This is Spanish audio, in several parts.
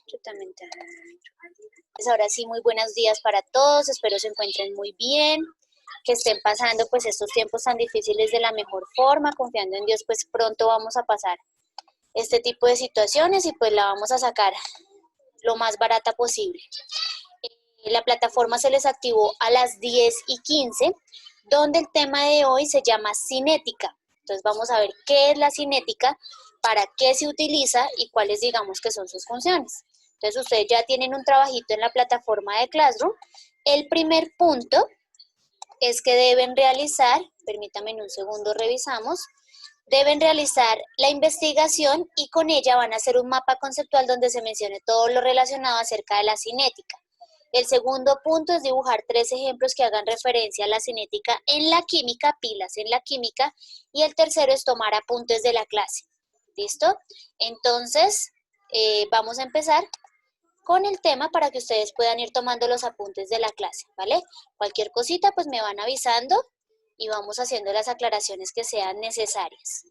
Yo también te amo. Pues ahora sí, muy buenos días para todos, espero se encuentren muy bien, que estén pasando pues estos tiempos tan difíciles de la mejor forma, confiando en Dios, pues pronto vamos a pasar este tipo de situaciones y pues la vamos a sacar lo más barata posible. La plataforma se les activó a las 10:15, donde el tema de hoy se llama cinética. Entonces vamos a ver qué es la cinética, para qué se utiliza y cuáles digamos que son sus funciones. Entonces ustedes ya tienen un trabajito en la plataforma de Classroom. El primer punto es que deben realizar, permítanme un segundo, revisamos, deben realizar la investigación y con ella van a hacer un mapa conceptual donde se mencione todo lo relacionado acerca de la cinética. El segundo punto es dibujar 3 ejemplos que hagan referencia a la cinética en la química, pilas en la química, y el tercero es tomar apuntes de la clase. ¿Listo? Entonces, vamos a empezar con el tema para que ustedes puedan ir tomando los apuntes de la clase, ¿vale? Cualquier cosita, pues me van avisando y vamos haciendo las aclaraciones que sean necesarias.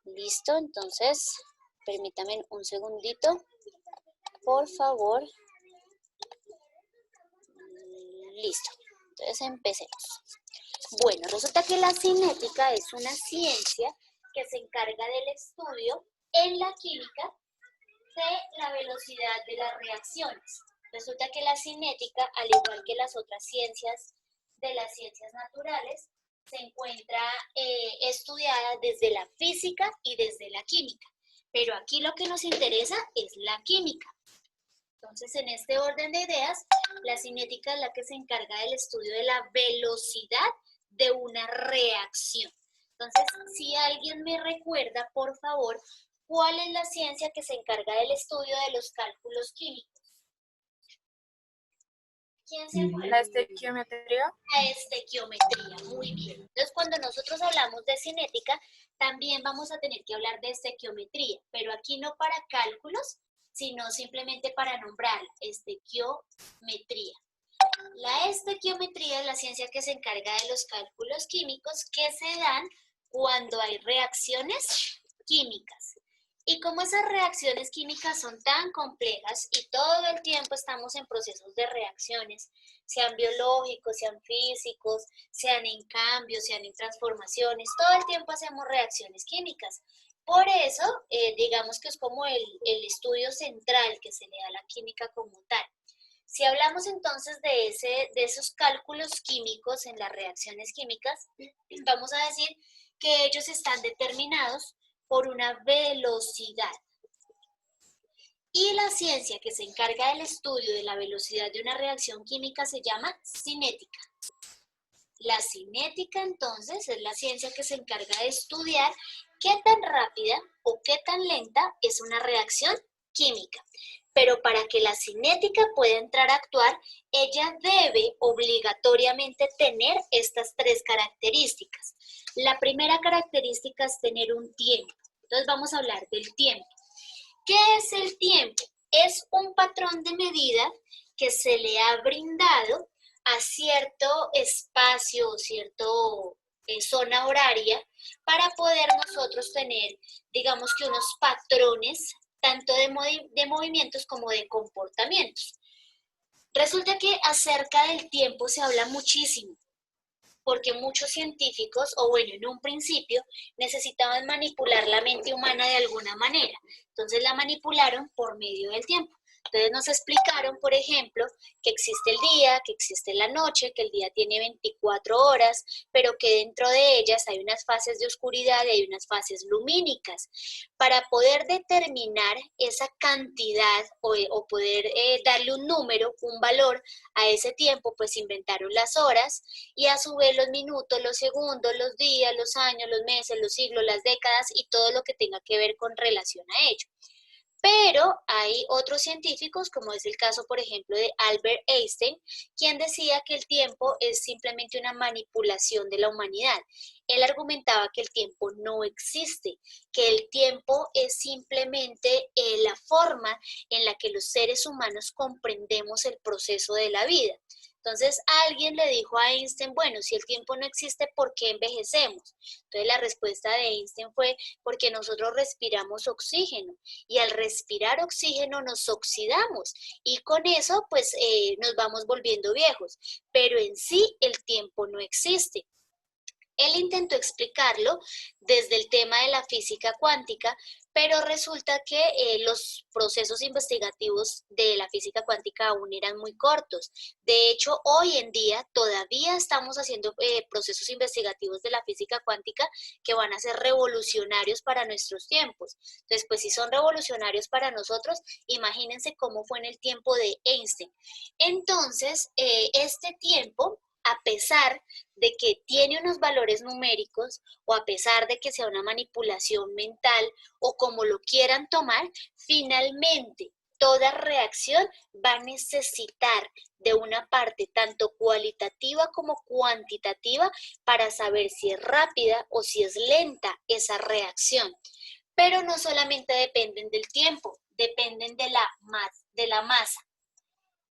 ¿Listo? Entonces, permítanme un segundito, por favor. Listo. Entonces, empecemos. Bueno, resulta que la cinética es una ciencia que se encarga del estudio en la química de la velocidad de las reacciones. Resulta que la cinética, al igual que las otras ciencias de las ciencias naturales, se encuentra estudiada desde la física y desde la química. Pero aquí lo que nos interesa es la química. Entonces, en este orden de ideas, la cinética es la que se encarga del estudio de la velocidad de una reacción. Entonces, si alguien me recuerda, por favor, ¿cuál es la ciencia que se encarga del estudio de los cálculos químicos? ¿Quién se acuerda? La estequiometría. La estequiometría, muy bien. Entonces, cuando nosotros hablamos de cinética, también vamos a tener que hablar de estequiometría, pero aquí no para cálculos, sino simplemente para nombrar estequiometría. La estequiometría es la ciencia que se encarga de los cálculos químicos que se dan cuando hay reacciones químicas. Y como esas reacciones químicas son tan complejas y todo el tiempo estamos en procesos de reacciones, sean biológicos, sean físicos, sean en cambios, sean en transformaciones, todo el tiempo hacemos reacciones químicas. Por eso, digamos que es como el estudio central que se le da a la química como tal. Si hablamos entonces de esos cálculos químicos en las reacciones químicas, vamos a decir que ellos están determinados por una velocidad. Y la ciencia que se encarga del estudio de la velocidad de una reacción química se llama cinética. La cinética, entonces, es la ciencia que se encarga de estudiar qué tan rápida o qué tan lenta es una reacción química. Pero para que la cinética pueda entrar a actuar, ella debe obligatoriamente tener estas 3 características. La primera característica es tener un tiempo. Entonces vamos a hablar del tiempo. ¿Qué es el tiempo? Es un patrón de medida que se le ha brindado a cierto espacio, cierto zona horaria, para poder nosotros tener, digamos que unos patrones, tanto de movimientos como de comportamientos. Resulta que acerca del tiempo se habla muchísimo, porque muchos científicos, o bueno, en un principio, necesitaban manipular la mente humana de alguna manera. Entonces la manipularon por medio del tiempo. Entonces nos explicaron, por ejemplo, que existe el día, que existe la noche, que el día tiene 24 horas, pero que dentro de ellas hay unas fases de oscuridad y hay unas fases lumínicas. Para poder determinar esa cantidad o poder darle un número, un valor a ese tiempo, pues inventaron las horas y a su vez los minutos, los segundos, los días, los años, los meses, los siglos, las décadas y todo lo que tenga que ver con relación a ello. Pero hay otros científicos, como es el caso, por ejemplo, de Albert Einstein, quien decía que el tiempo es simplemente una manipulación de la humanidad. Él argumentaba que el tiempo no existe, que el tiempo es simplemente la forma en la que los seres humanos comprendemos el proceso de la vida. Entonces alguien le dijo a Einstein, bueno, si el tiempo no existe, ¿por qué envejecemos? Entonces la respuesta de Einstein fue porque nosotros respiramos oxígeno y al respirar oxígeno nos oxidamos y con eso pues nos vamos volviendo viejos, pero en sí el tiempo no existe. Él intentó explicarlo desde el tema de la física cuántica, pero resulta que los procesos investigativos de la física cuántica aún eran muy cortos. De hecho, hoy en día todavía estamos haciendo procesos investigativos de la física cuántica que van a ser revolucionarios para nuestros tiempos. Entonces, pues si son revolucionarios para nosotros, imagínense cómo fue en el tiempo de Einstein. Entonces, este tiempo, a pesar de que tiene unos valores numéricos o a pesar de que sea una manipulación mental o como lo quieran tomar, finalmente toda reacción va a necesitar de una parte tanto cualitativa como cuantitativa para saber si es rápida o si es lenta esa reacción. Pero no solamente dependen del tiempo, dependen de la masa.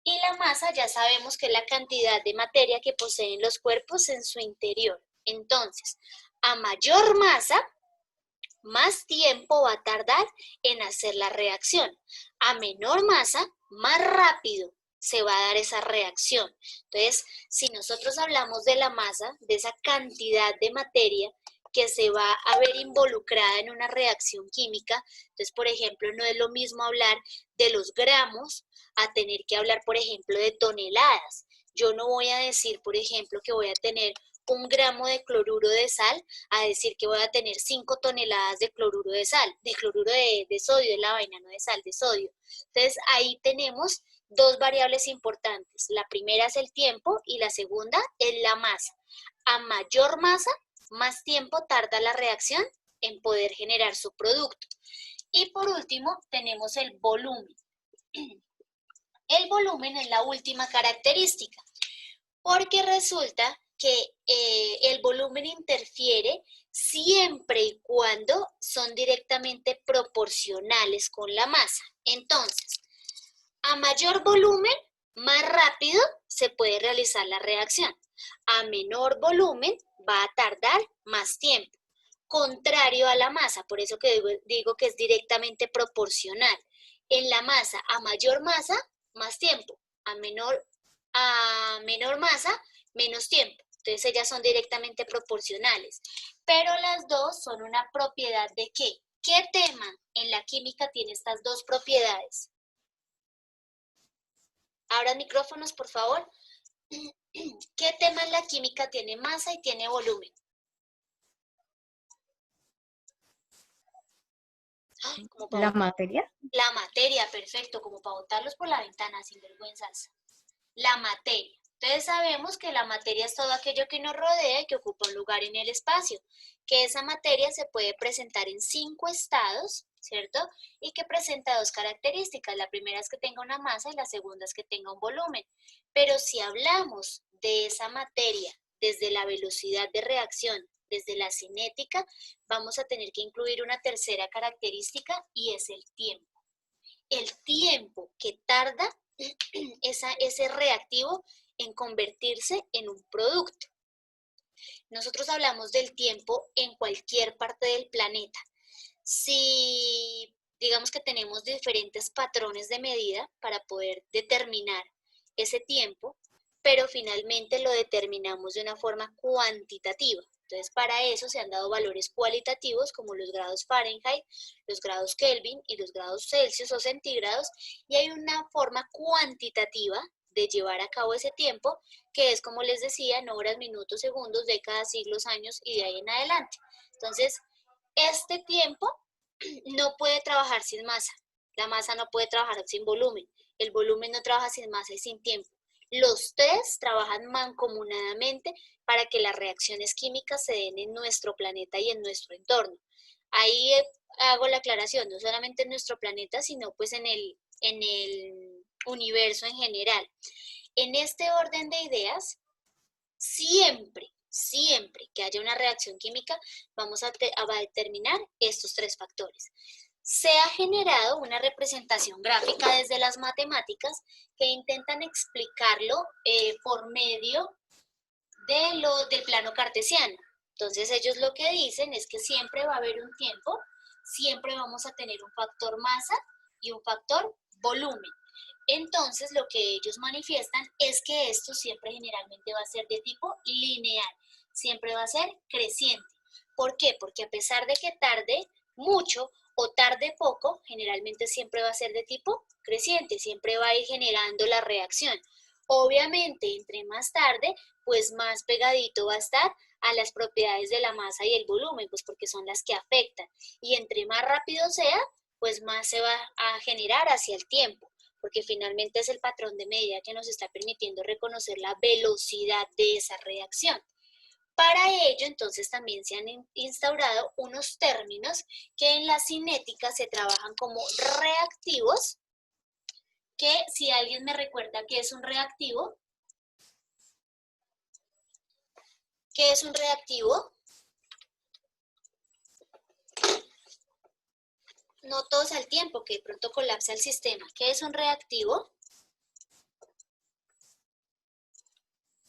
Y la masa ya sabemos que es la cantidad de materia que poseen los cuerpos en su interior. Entonces, a mayor masa, más tiempo va a tardar en hacer la reacción. A menor masa, más rápido se va a dar esa reacción. Entonces, si nosotros hablamos de la masa, de esa cantidad de materia que se va a ver involucrada en una reacción química, entonces, por ejemplo, no es lo mismo hablar de los gramos a tener que hablar, por ejemplo, de toneladas. Yo no voy a decir, por ejemplo, que voy a tener 1 gramo de cloruro de sal a decir que voy a tener 5 toneladas de cloruro de sal, de cloruro de sodio, de la vaina, no de sal, de sodio. Entonces ahí tenemos dos variables importantes. La primera es el tiempo y la segunda es la masa. A mayor masa, más tiempo tarda la reacción en poder generar su producto. Y por último, tenemos el volumen. El volumen es la última característica, porque resulta que el volumen interfiere siempre y cuando son directamente proporcionales con la masa. Entonces, a mayor volumen, más rápido se puede realizar la reacción. A menor volumen, va a tardar más tiempo. Contrario a la masa, por eso que digo que es directamente proporcional. En la masa, a mayor masa, más tiempo. A menor masa, menos tiempo. Entonces ellas son directamente proporcionales. Pero las dos son una propiedad de ¿qué? ¿Qué tema en la química tiene estas dos propiedades? Abran micrófonos, por favor. ¿Qué tema en la química tiene masa y tiene volumen? ¿La materia? La materia, perfecto, como para botarlos por la ventana, sin vergüenzas. La materia. Entonces sabemos que la materia es todo aquello que nos rodea y que ocupa un lugar en el espacio, que esa materia se puede presentar en 5 estados, ¿cierto? Y que presenta 2 características. La primera es que tenga una masa y la segunda es que tenga un volumen. Pero si hablamos de esa materia desde la velocidad de reacción, desde la cinética, vamos a tener que incluir una tercera característica y es el tiempo. El tiempo que tarda ese reactivo en convertirse en un producto. Nosotros hablamos del tiempo en cualquier parte del planeta. Si digamos que tenemos diferentes patrones de medida para poder determinar ese tiempo, pero finalmente lo determinamos de una forma cuantitativa. Entonces, para eso se han dado valores cualitativos como los grados Fahrenheit, los grados Kelvin y los grados Celsius o centígrados, y hay una forma cuantitativa de llevar a cabo ese tiempo, que es, como les decía, en horas, minutos, segundos, décadas, siglos, años y de ahí en adelante. Entonces, este tiempo no puede trabajar sin masa, la masa no puede trabajar sin volumen, el volumen no trabaja sin masa y sin tiempo. Los tres trabajan mancomunadamente para que las reacciones químicas se den en nuestro planeta y en nuestro entorno. Ahí hago la aclaración, no solamente en nuestro planeta, sino pues en el universo en general. En este orden de ideas, siempre que haya una reacción química, vamos a determinar estos 3 factores. se ha generado una representación gráfica desde las matemáticas que intentan explicarlo por medio del plano cartesiano. Entonces ellos lo que dicen es que siempre va a haber un tiempo, siempre vamos a tener un factor masa y un factor volumen. Entonces lo que ellos manifiestan es que esto siempre generalmente va a ser de tipo lineal, siempre va a ser creciente. ¿Por qué? Porque a pesar de que tarde mucho o tarde poco, generalmente siempre va a ser de tipo creciente, siempre va a ir generando la reacción. Obviamente, entre más tarde, pues más pegadito va a estar a las propiedades de la masa y el volumen, pues porque son las que afectan. Y entre más rápido sea, pues más se va a generar hacia el tiempo, porque finalmente es el patrón de medida que nos está permitiendo reconocer la velocidad de esa reacción. Para ello, entonces, también se han instaurado unos términos que en la cinética se trabajan como reactivos, que si alguien me recuerda qué es un reactivo, ¿qué es un reactivo? No todos al tiempo, que de pronto colapsa el sistema. ¿Qué es un reactivo?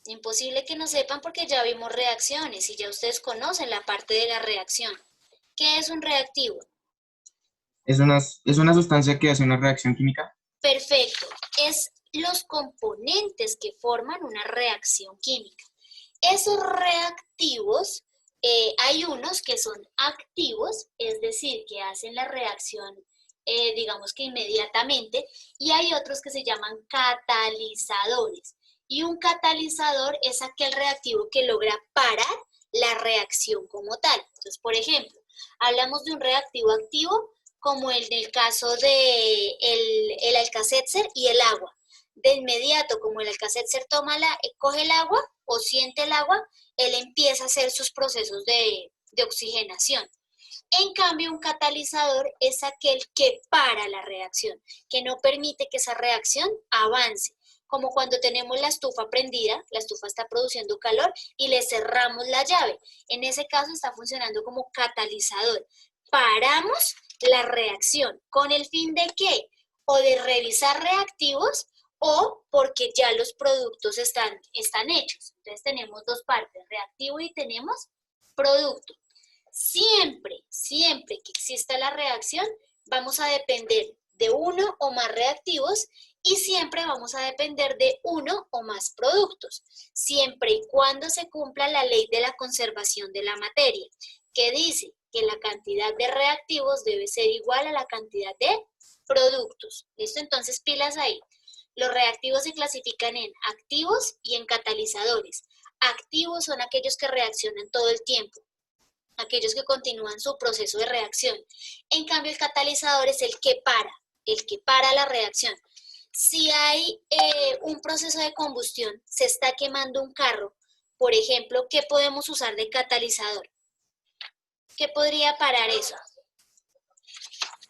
Imposible que no sepan porque ya vimos reacciones y ya ustedes conocen la parte de la reacción. ¿Qué es un reactivo? Es una sustancia que hace una reacción química. Perfecto. Es los componentes que forman una reacción química. Esos reactivos, hay unos que son activos, es decir, que hacen la reacción, digamos que inmediatamente, y hay otros que se llaman catalizadores. Y un catalizador es aquel reactivo que logra parar la reacción como tal. Entonces, por ejemplo, hablamos de un reactivo activo como el del caso de el Alka-Seltzer y el agua. De inmediato, como el Alka-Seltzer coge el agua o siente el agua, él empieza a hacer sus procesos de oxigenación. En cambio, un catalizador es aquel que para la reacción, que no permite que esa reacción avance. Como cuando tenemos la estufa prendida, la estufa está produciendo calor y le cerramos la llave. En ese caso está funcionando como catalizador. Paramos la reacción, ¿con el fin de qué? O de revisar reactivos o porque ya los productos están hechos. Entonces tenemos dos partes, reactivo y tenemos producto. Siempre que exista la reacción, vamos a depender de uno o más reactivos y siempre vamos a depender de uno o más productos, siempre y cuando se cumpla la ley de la conservación de la materia, que dice que la cantidad de reactivos debe ser igual a la cantidad de productos. ¿Listo? Entonces, pilas ahí. Los reactivos se clasifican en activos y en catalizadores. Activos son aquellos que reaccionan todo el tiempo, aquellos que continúan su proceso de reacción. En cambio, el catalizador es el que para la reacción. Si hay un proceso de combustión, se está quemando un carro, por ejemplo, ¿qué podemos usar de catalizador? ¿Qué podría parar eso?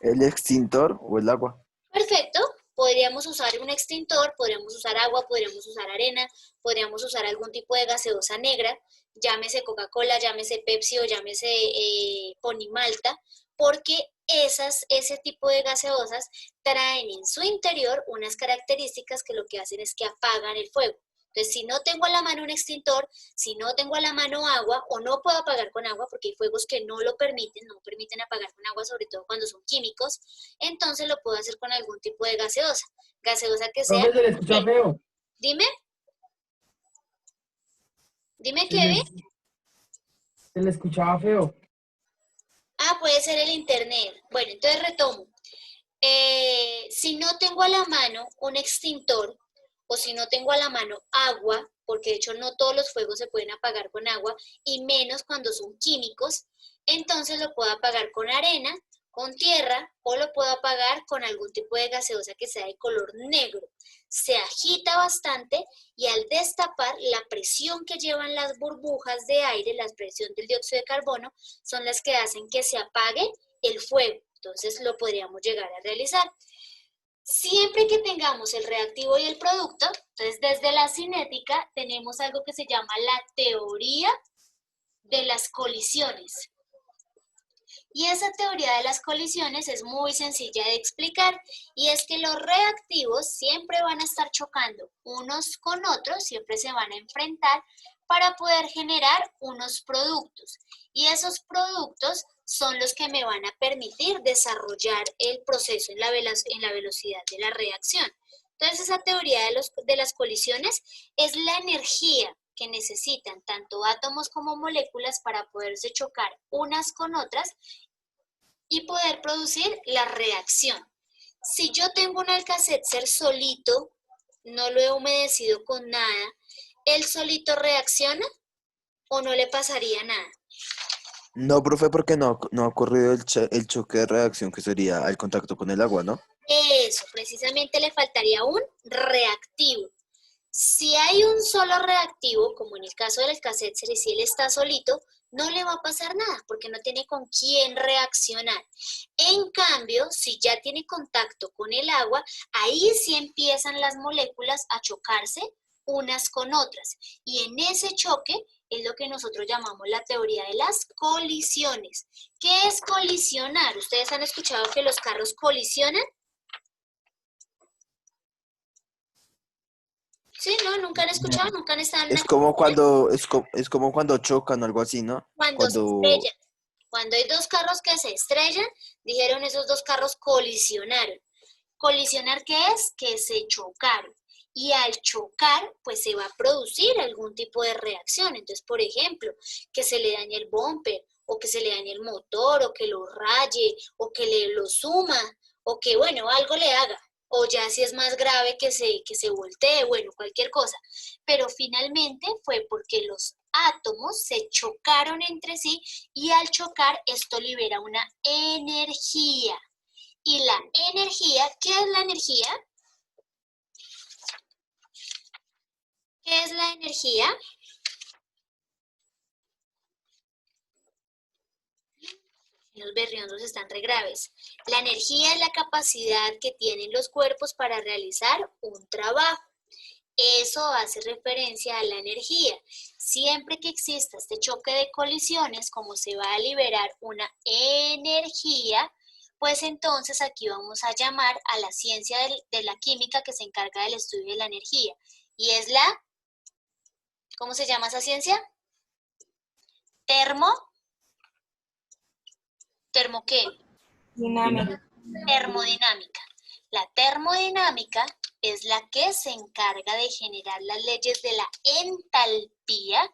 ¿El extintor o el agua? Perfecto. Podríamos usar un extintor, podríamos usar agua, podríamos usar arena, podríamos usar algún tipo de gaseosa negra, llámese Coca-Cola, llámese Pepsi o llámese Ponimalta, porque ese tipo de gaseosas traen en su interior unas características que lo que hacen es que apagan el fuego. Entonces, si no tengo a la mano un extintor, si no tengo a la mano agua, o no puedo apagar con agua, porque hay fuegos que no lo permiten, no permiten apagar con agua, sobre todo cuando son químicos, entonces lo puedo hacer con algún tipo de gaseosa. Gaseosa que sea... Profe, se le escucha feo. Dime. Dime, Se le, Kevin. se le escuchaba feo. Ah, puede ser el internet. Bueno, entonces retomo. Si no tengo a la mano un extintor, o si no tengo a la mano agua, porque de hecho no todos los fuegos se pueden apagar con agua, y menos cuando son químicos, entonces lo puedo apagar con arena, con tierra, o lo puedo apagar con algún tipo de gaseosa que sea de color negro. Se agita bastante y al destapar, la presión que llevan las burbujas de aire, la presión del dióxido de carbono, son las que hacen que se apague el fuego. Entonces lo podríamos llegar a realizar. Siempre que tengamos el reactivo y el producto, entonces desde la cinética tenemos algo que se llama la teoría de las colisiones. Y esa teoría de las colisiones es muy sencilla de explicar y es que los reactivos siempre van a estar chocando unos con otros, siempre se van a enfrentar para poder generar unos productos. Y esos productos son los que me van a permitir desarrollar el proceso en la velocidad de la reacción. Entonces, esa teoría de las colisiones es la energía que necesitan tanto átomos como moléculas para poderse chocar unas con otras y poder producir la reacción. Si yo tengo un Alka-Seltzer solito, no lo he humedecido con nada, ¿él solito reacciona o no le pasaría nada? No, profe, porque no ha ocurrido el choque de reacción que sería el contacto con el agua, ¿no? Eso, precisamente le faltaría un reactivo. Si hay un solo reactivo, como en el caso del Alka-Seltzer, y si él está solito, no le va a pasar nada porque no tiene con quién reaccionar. En cambio, si ya tiene contacto con el agua, ahí sí empiezan las moléculas a chocarse unas con otras. Y en ese choque es lo que nosotros llamamos la teoría de las colisiones. ¿Qué es colisionar? ¿Ustedes han escuchado que los carros colisionan? Sí, ¿no? ¿Nunca han escuchado? ¿Nunca han estado en una Es como cuando, es como cuando chocan o algo así, ¿no? cuando se Cuando, estrellan? Cuando hay dos carros que se estrellan, dijeron esos dos carros colisionaron. ¿Colisionar qué es? Que se chocaron. Y al chocar, pues se va a producir algún tipo de reacción. Entonces, por ejemplo, que se le dañe el bumper, o que se le dañe el motor, o que lo raye, o que le lo suma, o que, bueno, algo le haga. O ya si es más grave que se voltee, bueno, cualquier cosa. Pero finalmente fue porque los átomos se chocaron entre sí y al chocar esto libera una energía. Y la energía, ¿qué es la energía? ¿Qué es la energía? Los berriondos están re graves. La energía es la capacidad que tienen los cuerpos para realizar un trabajo. Eso hace referencia a la energía. Siempre que exista este choque de colisiones, como se va a liberar una energía, pues entonces aquí vamos a llamar a la ciencia de la química que se encarga del estudio de la energía. Y es la, ¿cómo se llama esa ciencia? ¿Termo qué? Termodinámica. La termodinámica es la que se encarga de generar las leyes de la entalpía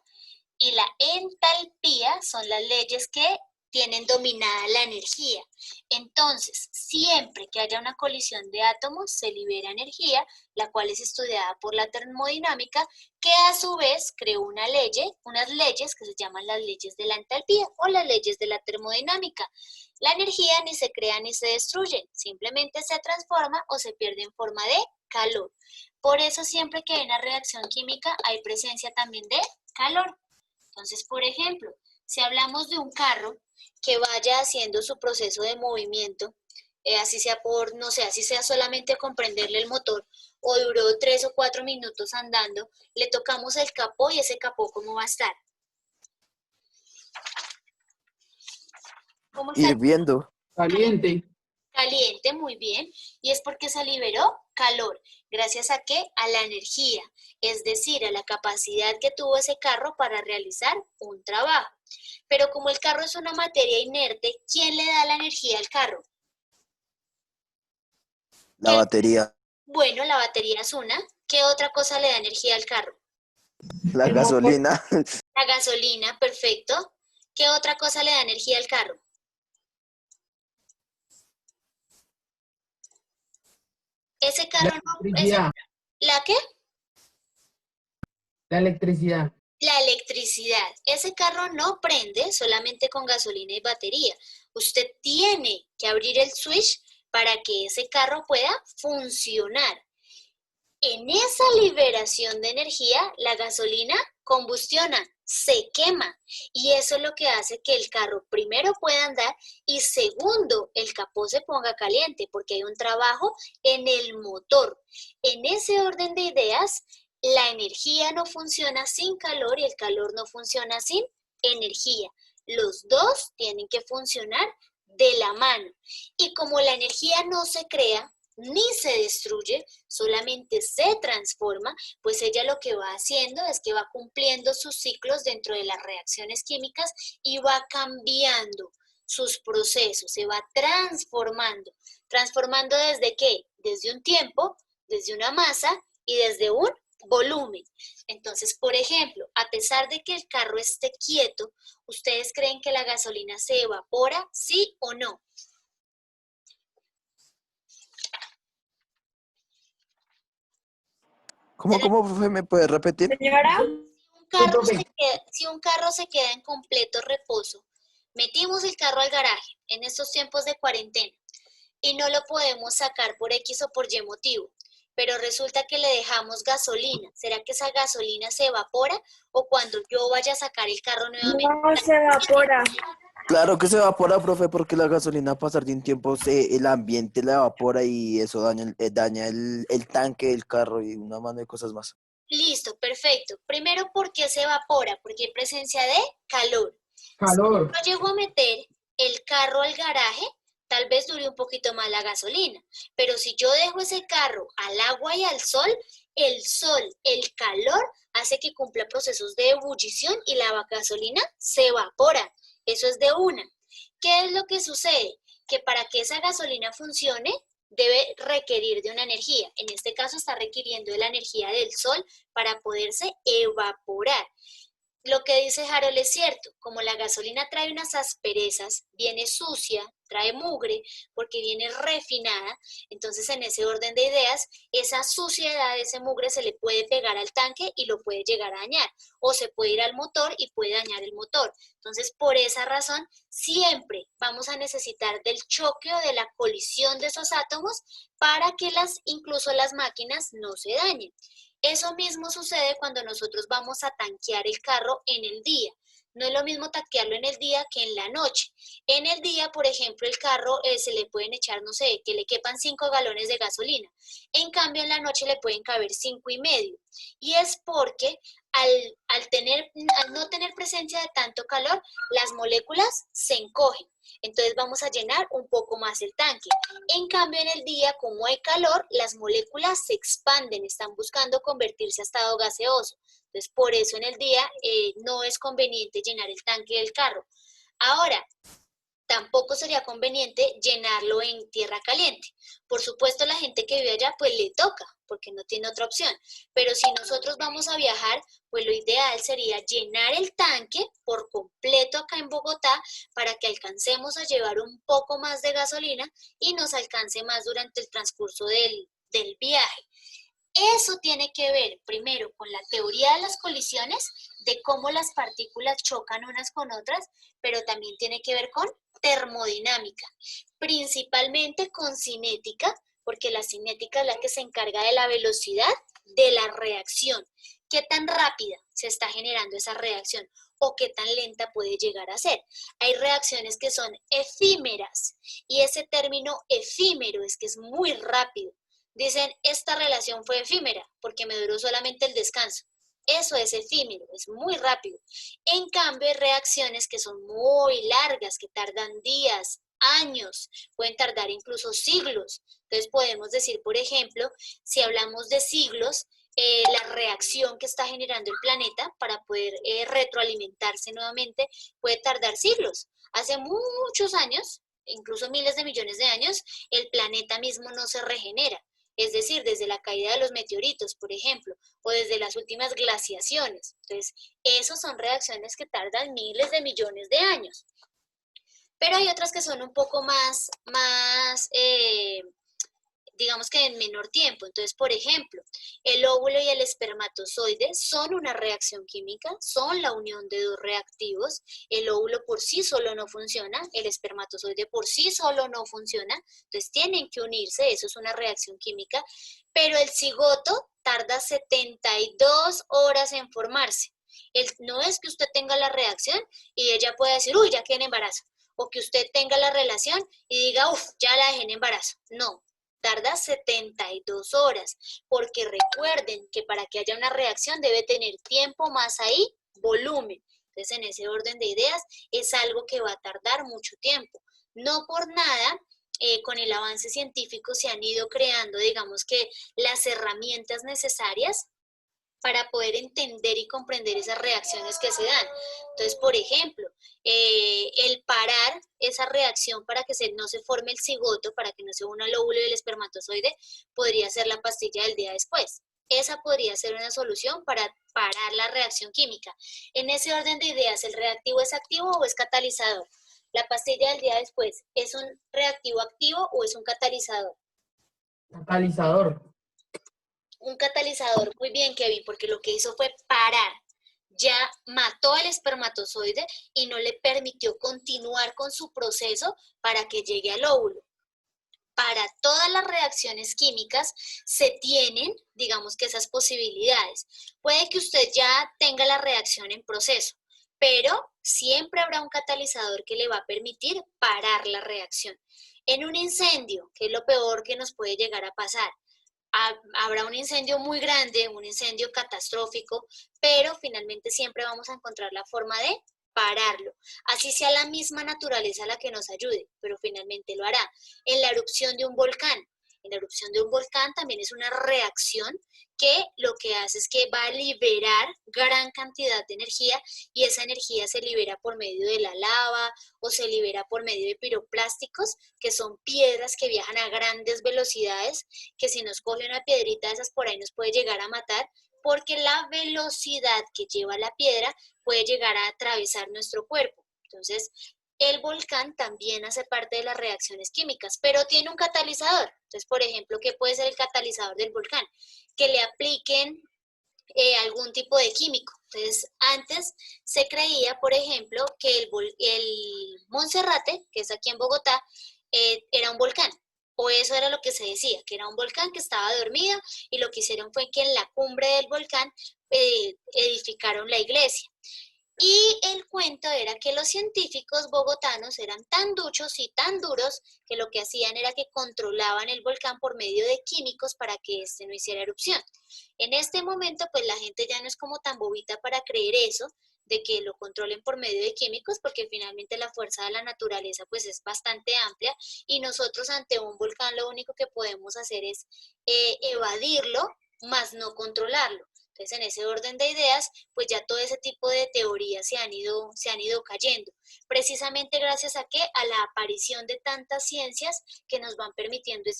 y la entalpía son las leyes que tienen dominada la energía. Entonces, siempre que haya una colisión de átomos, se libera energía, la cual es estudiada por la termodinámica, que a su vez creó unas leyes que se llaman las leyes de la entalpía o las leyes de la termodinámica. La energía ni se crea ni se destruye, simplemente se transforma o se pierde en forma de calor. Por eso siempre que hay una reacción química hay presencia también de calor. Entonces, por ejemplo, si hablamos de un carro que vaya haciendo su proceso de movimiento, así sea por, no sé, así sea solamente con prenderle el motor, o duró 3 o 4 minutos andando, le tocamos el capó y ese capó, ¿cómo va a estar? ¿Cómo está? hirviendo. Caliente. Caliente, muy bien, y es porque se liberó calor. ¿Gracias a qué? A la energía, es decir, a la capacidad que tuvo ese carro para realizar un trabajo. Pero como el carro es una materia inerte, ¿quién le da la energía al carro? La batería, Bueno, la batería es una. ¿Qué otra cosa le da energía al carro? la El motor. gasolina, La gasolina, perfecto. ¿Qué otra cosa le da energía al carro? Ese carro La no... electricidad. ¿La qué? La electricidad. La electricidad. Ese carro no prende solamente con gasolina y batería. Usted tiene que abrir el switch para que ese carro pueda funcionar. En esa liberación de energía, la gasolina combustiona, se quema. Y eso es lo que hace que el carro primero pueda andar y segundo, el capó se ponga caliente porque hay un trabajo en el motor. En ese orden de ideas, la energía no funciona sin calor y el calor no funciona sin energía. Los dos tienen que funcionar de la mano. Y como la energía no se crea ni se destruye, solamente se transforma, pues ella lo que va haciendo es que va cumpliendo sus ciclos dentro de las reacciones químicas y va cambiando sus procesos, se va transformando. ¿Transformando desde qué? Desde un tiempo, desde una masa y desde un volumen. Entonces, por ejemplo, a pesar de que el carro esté quieto, ¿ustedes creen que la gasolina se evapora, sí o no? ¿Cómo, profe? ¿Me puede repetir? Señora, Si un carro se queda en completo reposo, metimos el carro al garaje en estos tiempos de cuarentena y no lo podemos sacar por X o por Y motivo, pero resulta que le dejamos gasolina. ¿Será que esa gasolina se evapora o cuando yo vaya a sacar el carro nuevamente? no se evapora. Claro que se evapora, profe, porque la gasolina a pasar de un tiempo el ambiente la evapora y eso daña el tanque del carro y una mano de cosas más. Listo, perfecto. Primero, ¿por qué se evapora? Porque hay presencia de calor. Calor. Si yo llego a meter el carro al garaje, tal vez dure un poquito más la gasolina, pero si yo dejo ese carro al agua y al sol, el calor hace que cumpla procesos de ebullición y la gasolina se evapora. Eso es de una. ¿Qué es lo que sucede? Que para que esa gasolina funcione, debe requerir de una energía. En este caso está requiriendo de la energía del sol para poderse evaporar. Lo que dice Harold es cierto, como la gasolina trae unas asperezas, viene sucia, trae mugre, porque viene refinada, entonces en ese orden de ideas, esa suciedad, ese mugre se le puede pegar al tanque y lo puede llegar a dañar, o se puede ir al motor y puede dañar el motor. Entonces, por esa razón, siempre vamos a necesitar del choque o de la colisión de esos átomos para que incluso las máquinas no se dañen. Eso mismo sucede cuando nosotros vamos a tanquear el carro en el día. No es lo mismo tanquearlo en el día que en la noche. En el día, por ejemplo, el carro se le pueden echar, no sé, que le quepan 5 galones de gasolina. En cambio, en la noche le pueden caber 5,5. Y es porque al no tener presencia de tanto calor, las moléculas se encogen. Entonces vamos a llenar un poco más el tanque. En cambio, en el día, como hay calor, las moléculas se expanden, están buscando convertirse a estado gaseoso. Entonces, por eso en el día no es conveniente llenar el tanque del carro. Ahora, tampoco sería conveniente llenarlo en tierra caliente. Por supuesto, la gente que vive allá, pues le toca, porque no tiene otra opción. Pero si nosotros vamos a viajar, pues lo ideal sería llenar el tanque por completo acá en Bogotá para que alcancemos a llevar un poco más de gasolina y nos alcance más durante el transcurso del viaje. Eso tiene que ver primero con la teoría de las colisiones, de cómo las partículas chocan unas con otras, pero también tiene que ver con termodinámica, principalmente con cinética, porque la cinética es la que se encarga de la velocidad de la reacción. ¿Qué tan rápida se está generando esa reacción? ¿O qué tan lenta puede llegar a ser? Hay reacciones que son efímeras y ese término efímero es que es muy rápido. Dicen, esta relación fue efímera porque me duró solamente el descanso. Eso es efímero, es muy rápido. En cambio, hay reacciones que son muy largas, que tardan días, años, pueden tardar incluso siglos. Entonces podemos decir, por ejemplo, si hablamos de siglos, la reacción que está generando el planeta para poder retroalimentarse nuevamente puede tardar siglos. Hace muchos años, incluso miles de millones de años, el planeta mismo no se regenera. Es decir, desde la caída de los meteoritos, por ejemplo, o desde las últimas glaciaciones. Entonces, esas son reacciones que tardan miles de millones de años. Pero hay otras que son un poco más digamos que en menor tiempo. Entonces, por ejemplo, el óvulo y el espermatozoide son una reacción química, son la unión de dos reactivos. El óvulo por sí solo no funciona, el espermatozoide por sí solo no funciona, entonces tienen que unirse, eso es una reacción química, pero el cigoto tarda 72 horas en formarse. No es que usted tenga la reacción y ella pueda decir, uy, ya quedé en embarazo, o que usted tenga la relación y diga, uff, ya la dejé en embarazo. No, tarda 72 horas, porque recuerden que para que haya una reacción debe tener tiempo más ahí, volumen. Entonces, en ese orden de ideas, es algo que va a tardar mucho tiempo. No por nada, con el avance científico se han ido creando, digamos que, las herramientas necesarias para poder entender y comprender esas reacciones que se dan. Entonces, por ejemplo, el parar esa reacción para que no se forme el cigoto, para que no se una el óvulo del espermatozoide, podría ser la pastilla del día después. Esa podría ser una solución para parar la reacción química. En ese orden de ideas, ¿el reactivo es activo o es catalizador? La pastilla del día después, ¿es un reactivo activo o es un catalizador? Catalizador. Un catalizador, muy bien, Kevin, porque lo que hizo fue parar. Ya mató al espermatozoide y no le permitió continuar con su proceso para que llegue al óvulo. Para todas las reacciones químicas se tienen, digamos que esas posibilidades. Puede que usted ya tenga la reacción en proceso, pero siempre habrá un catalizador que le va a permitir parar la reacción. En un incendio, que es lo peor que nos puede llegar a pasar, habrá un incendio muy grande, un incendio catastrófico, pero finalmente siempre vamos a encontrar la forma de pararlo. Así sea la misma naturaleza la que nos ayude, pero finalmente lo hará. En la erupción de un volcán. En la erupción de un volcán también es una reacción que lo que hace es que va a liberar gran cantidad de energía y esa energía se libera por medio de la lava o se libera por medio de piroplásticos, que son piedras que viajan a grandes velocidades, que si nos coge una piedrita de esas por ahí nos puede llegar a matar, porque la velocidad que lleva la piedra puede llegar a atravesar nuestro cuerpo. Entonces, el volcán también hace parte de las reacciones químicas, pero tiene un catalizador. Entonces, por ejemplo, ¿qué puede ser el catalizador del volcán? Que le apliquen algún tipo de químico. Entonces, antes se creía, por ejemplo, que el Monserrate, que es aquí en Bogotá, era un volcán. O eso era lo que se decía, que era un volcán que estaba dormido y lo que hicieron fue que en la cumbre del volcán edificaron la iglesia. Y el cuento era que los científicos bogotanos eran tan duchos y tan duros que lo que hacían era que controlaban el volcán por medio de químicos para que éste no hiciera erupción. En este momento, pues la gente ya no es como tan bobita para creer eso, de que lo controlen por medio de químicos, porque finalmente la fuerza de la naturaleza pues es bastante amplia y nosotros ante un volcán lo único que podemos hacer es evadirlo, más no controlarlo. Entonces, en ese orden de ideas, pues ya todo ese tipo de teorías se han ido cayendo, precisamente gracias a que a la aparición de tantas ciencias que nos van permitiendo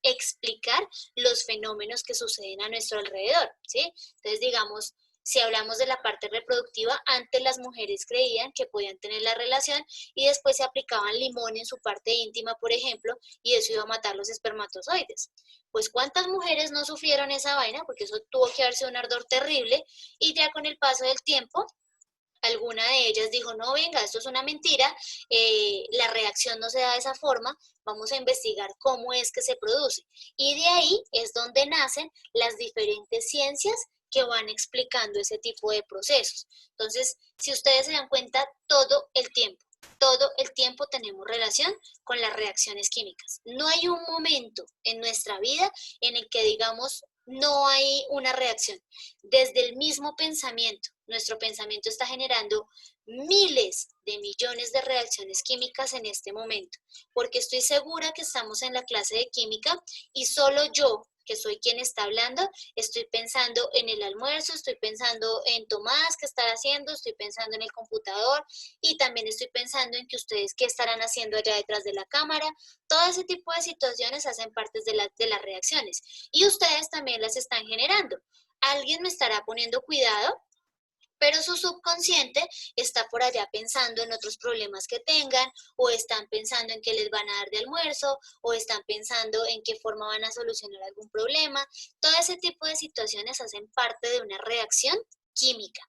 explicar los fenómenos que suceden a nuestro alrededor, ¿sí? Entonces, digamos, si hablamos de la parte reproductiva, antes las mujeres creían que podían tener la relación y después se aplicaban limón en su parte íntima, por ejemplo, y eso iba a matar los espermatozoides. Pues ¿cuántas mujeres no sufrieron esa vaina? Porque eso tuvo que haberse un ardor terrible y ya con el paso del tiempo, alguna de ellas dijo, no, venga, esto es una mentira, la reacción no se da de esa forma, vamos a investigar cómo es que se produce. Y de ahí es donde nacen las diferentes ciencias que van explicando ese tipo de procesos. Entonces, si ustedes se dan cuenta, todo el tiempo tenemos relación con las reacciones químicas. No hay un momento en nuestra vida en el que digamos no hay una reacción. Desde el mismo pensamiento, nuestro pensamiento está generando miles de millones de reacciones químicas en este momento, porque estoy segura que estamos en la clase de química y solo yo, que soy quien está hablando, estoy pensando en el almuerzo, estoy pensando en Tomás, qué estará haciendo, estoy pensando en el computador y también estoy pensando en que ustedes qué estarán haciendo allá detrás de la cámara. Todo ese tipo de situaciones hacen parte de las reacciones y ustedes también las están generando. Alguien me estará poniendo cuidado, pero su subconsciente está por allá pensando en otros problemas que tengan, o están pensando en qué les van a dar de almuerzo, o están pensando en qué forma van a solucionar algún problema. Todo ese tipo de situaciones hacen parte de una reacción química.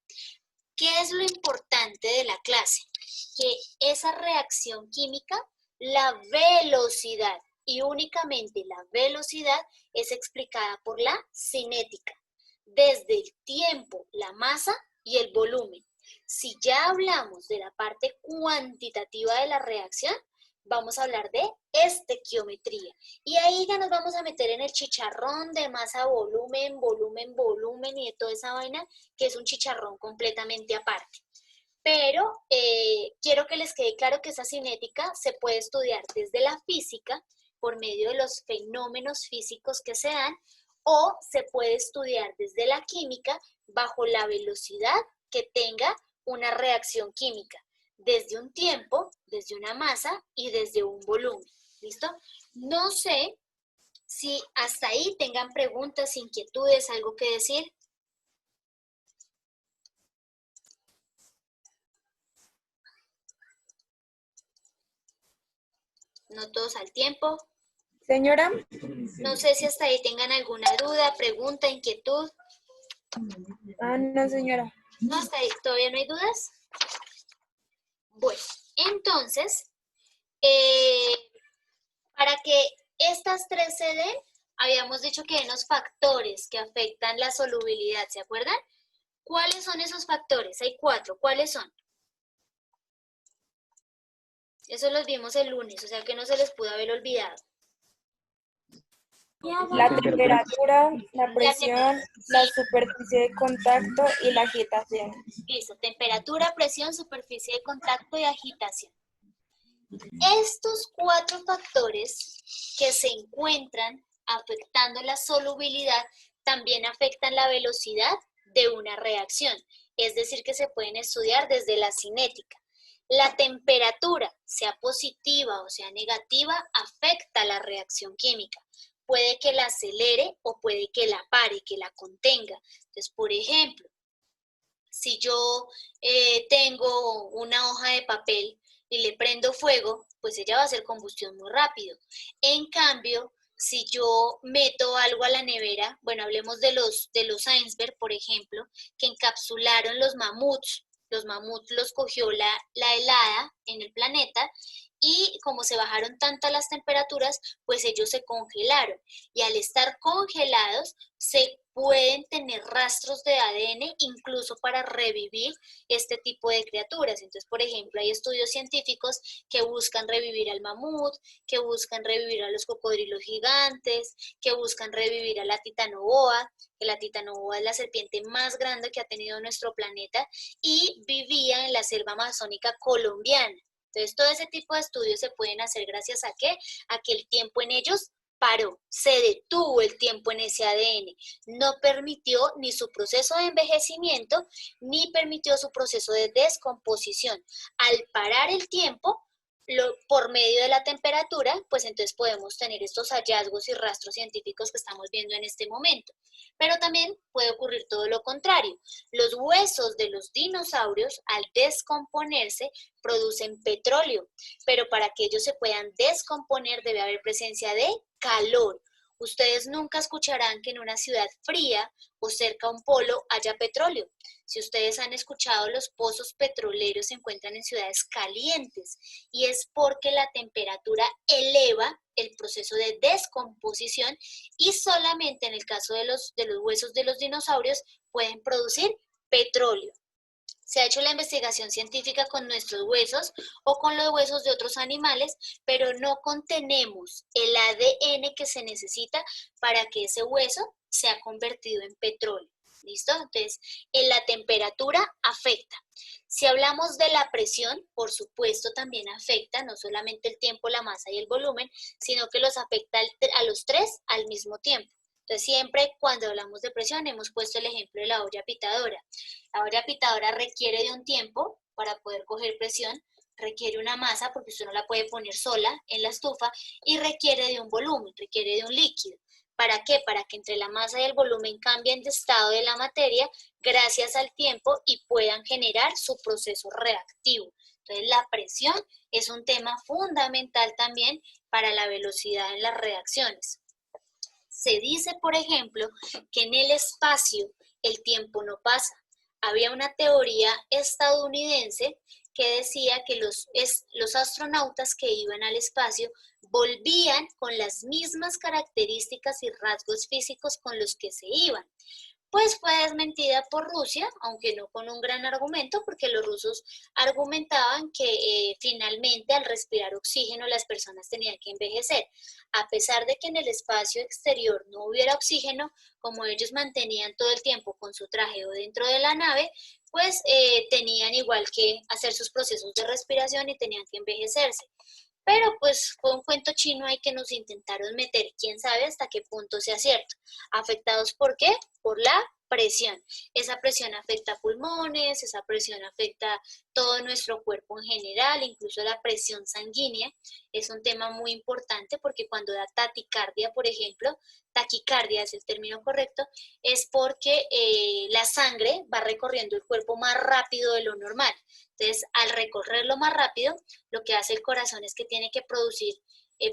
¿Qué es lo importante de la clase? Que esa reacción química, la velocidad, y únicamente la velocidad, es explicada por la cinética. Desde el tiempo, la masa y el volumen. Si ya hablamos de la parte cuantitativa de la reacción, vamos a hablar de estequiometría. Y ahí ya nos vamos a meter en el chicharrón de masa, volumen y de toda esa vaina, que es un chicharrón completamente aparte. pero quiero que les quede claro que esa cinética se puede estudiar desde la física, por medio de los fenómenos físicos que se dan, o se puede estudiar desde la química bajo la velocidad que tenga una reacción química, desde un tiempo, desde una masa y desde un volumen. ¿Listo? No sé si hasta ahí tengan preguntas, inquietudes, algo que decir. No todos al tiempo. Señora, No sé si hasta ahí tengan alguna duda, pregunta, inquietud. no señora. ¿No? ¿Hasta ahí todavía no hay dudas? Bueno, entonces, para que estas tres se den, habíamos dicho que hay unos factores que afectan la solubilidad, ¿se acuerdan? ¿Cuáles son esos factores? Hay 4. ¿Cuáles son? Eso los vimos el lunes, o sea que no se les pudo haber olvidado. La temperatura, la presión, la superficie de contacto y la agitación. Listo, temperatura, presión, superficie de contacto y agitación. Estos 4 factores que se encuentran afectando la solubilidad también afectan la velocidad de una reacción, es decir, que se pueden estudiar desde la cinética. La temperatura, sea positiva o sea negativa, afecta la reacción química. Puede que la acelere o puede que la pare, que la contenga. Entonces, por ejemplo, si yo tengo una hoja de papel y le prendo fuego, pues ella va a hacer combustión muy rápido. En cambio, si yo meto algo a la nevera, bueno, hablemos de los iceberg, por ejemplo, que encapsularon los mamuts. Los mamuts los cogió la helada en el planeta y como se bajaron tantas las temperaturas, pues ellos se congelaron. Y al estar congelados, se pueden tener rastros de ADN incluso para revivir este tipo de criaturas. Entonces, por ejemplo, hay estudios científicos que buscan revivir al mamut, que buscan revivir a los cocodrilos gigantes, que buscan revivir a la titanoboa, que la titanoboa es la serpiente más grande que ha tenido nuestro planeta y vivía en la selva amazónica colombiana. Entonces, todo ese tipo de estudios se pueden hacer gracias a ¿qué? A que el tiempo en ellos paró, se detuvo el tiempo en ese ADN, no permitió ni su proceso de envejecimiento, ni permitió su proceso de descomposición. Al parar el tiempo, por medio de la temperatura, pues entonces podemos tener estos hallazgos y rastros científicos que estamos viendo en este momento. Pero también puede ocurrir todo lo contrario. Los huesos de los dinosaurios, al descomponerse, producen petróleo, pero para que ellos se puedan descomponer debe haber presencia de calor. Ustedes nunca escucharán que en una ciudad fría o cerca a un polo haya petróleo. Si ustedes han escuchado, los pozos petroleros se encuentran en ciudades calientes y es porque la temperatura eleva el proceso de descomposición y solamente en el caso de los huesos de los dinosaurios pueden producir petróleo. Se ha hecho la investigación científica con nuestros huesos o con los huesos de otros animales, pero no contenemos el ADN que se necesita para que ese hueso sea convertido en petróleo. ¿Listo? Entonces, la temperatura afecta. Si hablamos de la presión, por supuesto también afecta, no solamente el tiempo, la masa y el volumen, sino que los afecta a los 3 al mismo tiempo. Entonces, siempre cuando hablamos de presión hemos puesto el ejemplo de la olla pitadora. La olla pitadora requiere de un tiempo para poder coger presión, requiere una masa porque usted no la puede poner sola en la estufa y requiere de un volumen, requiere de un líquido. ¿Para qué? Para que entre la masa y el volumen cambien de estado de la materia gracias al tiempo y puedan generar su proceso reactivo. Entonces, la presión es un tema fundamental también para la velocidad en las reacciones. Se dice, por ejemplo, que en el espacio el tiempo no pasa. Había una teoría estadounidense que decía que los astronautas que iban al espacio volvían con las mismas características y rasgos físicos con los que se iban. pues fue desmentida por Rusia, aunque no con un gran argumento, porque los rusos argumentaban que finalmente al respirar oxígeno las personas tenían que envejecer. A pesar de que en el espacio exterior no hubiera oxígeno, como ellos mantenían todo el tiempo con su traje o dentro de la nave, pues tenían igual que hacer sus procesos de respiración y tenían que envejecerse. Pero pues fue un cuento chino ahí que nos intentaron meter, quién sabe hasta qué punto sea cierto. ¿Afectados por qué? Por la presión. Esa presión afecta pulmones, esa presión afecta todo nuestro cuerpo en general, incluso la presión sanguínea. Es un tema muy importante porque cuando da taquicardia, por ejemplo, taquicardia es el término correcto, es porque la sangre va recorriendo el cuerpo más rápido de lo normal. Entonces, al recorrerlo más rápido, lo que hace el corazón es que tiene que producir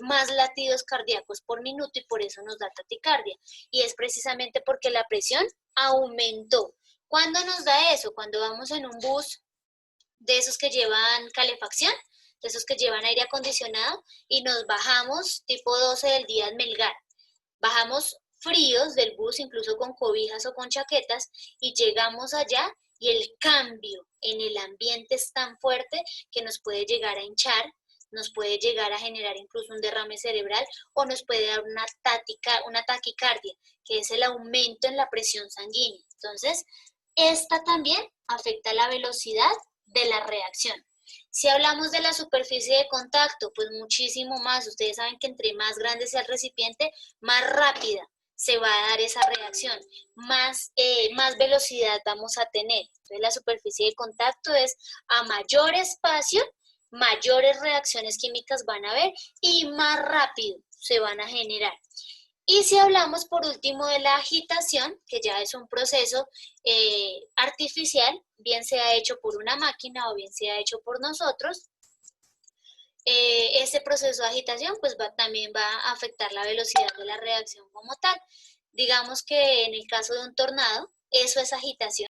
más latidos cardíacos por minuto y por eso nos da taquicardia. Y es precisamente porque la presión aumentó. ¿Cuándo nos da eso? Cuando vamos en un bus de esos que llevan calefacción, de esos que llevan aire acondicionado y nos bajamos tipo 12 del día en Melgar. Bajamos fríos del bus, incluso con cobijas o con chaquetas, y llegamos allá y el cambio en el ambiente es tan fuerte que nos puede llegar a hinchar, nos puede llegar a generar incluso un derrame cerebral o nos puede dar una taquicardia, que es el aumento en la presión sanguínea. Entonces, esta también afecta la velocidad de la reacción. Si hablamos de la superficie de contacto, pues muchísimo más. Ustedes saben que entre más grande sea el recipiente, más rápida se va a dar esa reacción, más velocidad vamos a tener. Entonces la superficie de contacto es a mayor espacio, mayores reacciones químicas van a haber y más rápido se van a generar. Y si hablamos por último de la agitación, que ya es un proceso artificial, bien sea hecho por una máquina o bien sea hecho por nosotros, este proceso de agitación pues también va a afectar la velocidad de la reacción como tal. Digamos que en el caso de un tornado, eso es agitación.